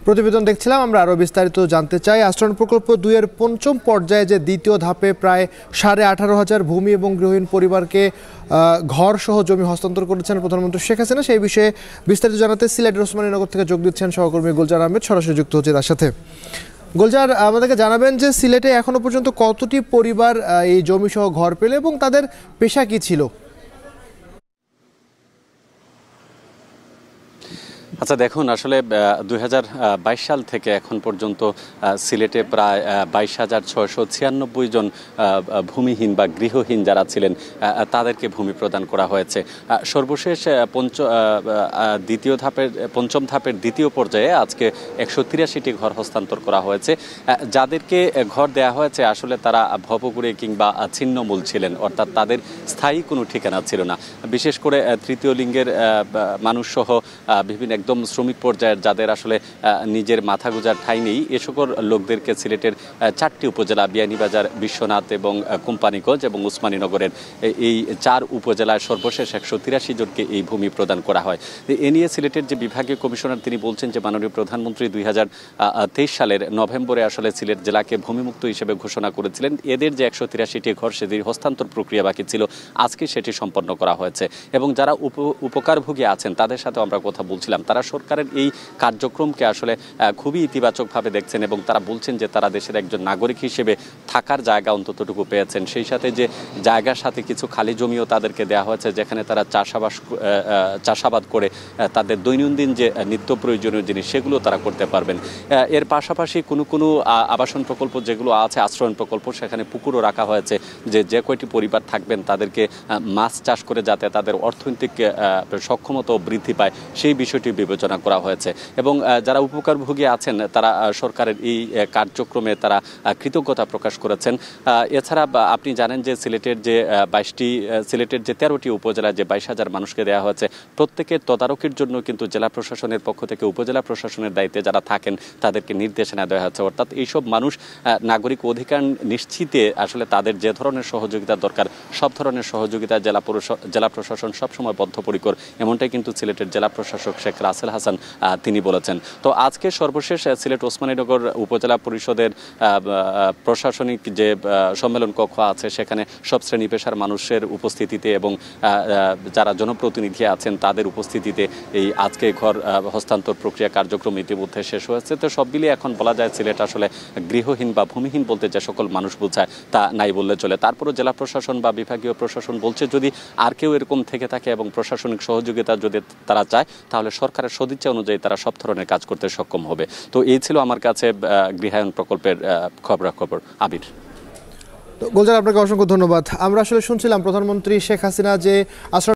প্রতিবেদন দেখছিলাম আমরা আরও বিস্তারিত জানতে চাই। আশ্রয়ণ প্রকল্প ২ এর পঞ্চম পর্যায়ে যে দ্বিতীয় ধাপে প্রায় ১৮,৫০০ ভূমি এবং গৃহহীন পরিবারকে ঘর সহ জমি হস্তান্তর করেছেন প্রধানমন্ত্রী শেখ হাসিনা, সেই বিষয়ে বিস্তারিত জানাতে সিলেটের ওসমানীনগর থেকে যোগ দিচ্ছেন সহকর্মী গুলজার আহমেদ, সরাসরি যুক্ত হচ্ছে তার সাথে। গুলজার, আমাদেরকে জানাবেন যে সিলেটে এখনো পর্যন্ত কতটি পরিবার এই জমি সহ ঘর পেল এবং তাদের পেশা কি ছিল? আচ্ছা দেখুন, আসলে ২০২২ সাল থেকে এখন পর্যন্ত সিলেটে প্রায় ২২,৬৯৬ জন ভূমিহীন বা গৃহহীন যারা ছিলেন তাদেরকে ভূমি প্রদান করা হয়েছে। সর্বশেষ পঞ্চম ধাপের দ্বিতীয় পর্যায়ে আজকে ১৮৩টি ঘর হস্তান্তর করা হয়েছে। যাদেরকে ঘর দেয়া হয়েছে আসলে তারা ভবঘুরে কিংবা ছিন্নমূল ছিলেন, অর্থাৎ তাদের স্থায়ী কোনো ঠিকানা ছিল না। বিশেষ করে তৃতীয় লিঙ্গের মানুষসহ বিভিন্ন একদম শ্রমিক পর্যায়ের যাদের আসলে নিজের মাথা গোঁজার ঠাঁই নেই, এ সকল লোকদেরকে সিলেটের ৪টি উপজেলা বিয়ানীবাজার, বিশ্বনাথ এবং কোম্পানিগঞ্জ এবং ওসমানীনগরের এই ৪ উপজেলায় সর্বশেষ ১৮৩ জনকে এই ভূমি প্রদান করা হয়। এ নিয়ে সিলেটের যে বিভাগীয় কমিশনার তিনি বলছেন যে মাননীয় প্রধানমন্ত্রী ২০২৩ সালের নভেম্বরে আসলে সিলেট জেলাকে ভূমিমুক্ত হিসেবে ঘোষণা করেছিলেন। এদের যে ১৮৩টি ঘর সেটির হস্তান্তর প্রক্রিয়া বাকি ছিল, আজকে সেটি সম্পন্ন করা হয়েছে এবং যারা উপকারভোগী আছেন তাদের সাথে আমরা কথা বলছিলাম। তারা সরকারের এই কার্যক্রমকে আসলে খুবই ইতিবাচকভাবে দেখছেন এবং তারা বলছেন যে তারা দেশের একজন নাগরিক হিসেবে থাকার জায়গা অন্ততটুকু পেয়েছেন। সেই সাথে যে জায়গার সাথে কিছু খালি জমিও তাদেরকে দেওয়া হয়েছে, যেখানে তারা চাষাবাদ করে তাদের দৈনন্দিন যে নিত্য প্রয়োজনীয় জিনিস সেগুলো তারা করতে পারবেন। এর পাশাপাশি কোনো আবাসন প্রকল্প যেগুলো আছে, আশ্রয়ণ প্রকল্প, সেখানে পুকুরও রাখা হয়েছে যে কয়টি পরিবার থাকবেন তাদেরকে মাছ চাষ করে যাতে তাদের অর্থনৈতিক সক্ষমতা বৃদ্ধি পায় সেই বিষয়টি বিবেচনা করা হয়েছে এবং যারা উপকারভোগী আছেন তারা সরকারের এই কার্যক্রমে তারা কৃতজ্ঞতা প্রকাশ করেছেন। এছাড়া আপনি জানেন যে সিলেটের যে 13টি উপজেলায় যে 22,000 মানুষকে দেওয়া হয়েছে, প্রত্যেকের তদারকির জন্য কিন্তু জেলা প্রশাসনের পক্ষ থেকে উপজেলা প্রশাসনের দায়িত্বে যারা থাকেন তাদেরকে নির্দেশনা দেওয়া হয়েছে। অর্থাৎ এইসব মানুষ নাগরিক অধিকার নিশ্চিতে আসলে তাদের যে ধরনের সহযোগিতা দরকার সব ধরনের সহযোগিতা জেলা প্রশাসন সবসময় বদ্ধপরিকর, এমনটাই কিন্তু সিলেটের জেলা প্রশাসক শেখ রাসেল হাসান তিনি বলেছেন। তো আজকে সর্বশেষ সিলেট ওসমানীনগর উপজেলা পরিষদের প্রশাসনিক যে সম্মেলন কক্ষ আছে সেখানে সব শ্রেণী পেশার মানুষের উপস্থিতিতে এবং যারা জনপ্রতিনিধি আছেন তাদের উপস্থিতিতে এই আজকে ঘর হস্তান্তর প্রক্রিয়া কার্যক্রম ইতিমধ্যে শেষ হয়েছে। তো সব মিলিয়ে এখন বলা যায় সিলেট আসলে গৃহহীন বা ভূমিহীন বলতে যে সকল মানুষ বোঝায় তা নাই বললে চলে। তারপরও জেলা প্রশাসন বা বিভাগীয় প্রশাসন বলছে যদি আর কেউ এরকম থেকে থাকে এবং প্রশাসনিক সহযোগিতা যদি তারা চায় তাহলে সরকারের সদিচ্ছা অনুযায়ী তারা সব ধরনের কাজ করতে সক্ষম হবে। তো এই ছিল আমার কাছে গৃহায়ন প্রকল্পের খবরাখবর। আবির। গুলজার, আপনাকে অসংখ্য ধন্যবাদ। আমরা আসলে শুনছিলাম প্রধানমন্ত্রী শেখ হাসিনা যে